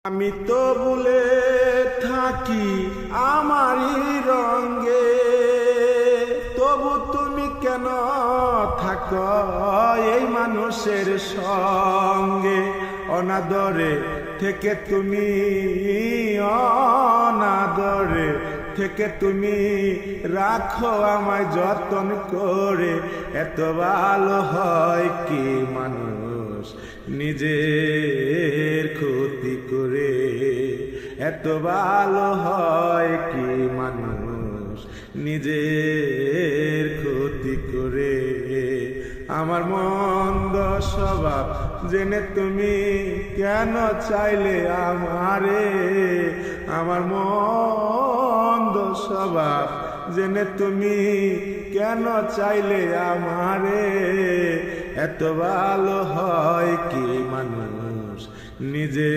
আমি তো ভুলে থাকি আমারই রঙে, তবু তুমি কেন থাকো এই মানুষের সঙ্গে। অনাদরে থেকে তুমি অনাদরে থেকে তুমি রাখো আমায় যতন করে। এত ভালো হয় কি মানুষ নিজের ক্ষতি করে? এত ভালো হয় কি মানুষ নিজের ক্ষতি করে? আমার মন্দ স্বভাব জেনে তুমি কেন চাইলে আমারে? আমার মন্দ স্বভাব জেনে তুমি কেন চাইলে আমারে? এত ভালো হয় কি মানুষ নিজে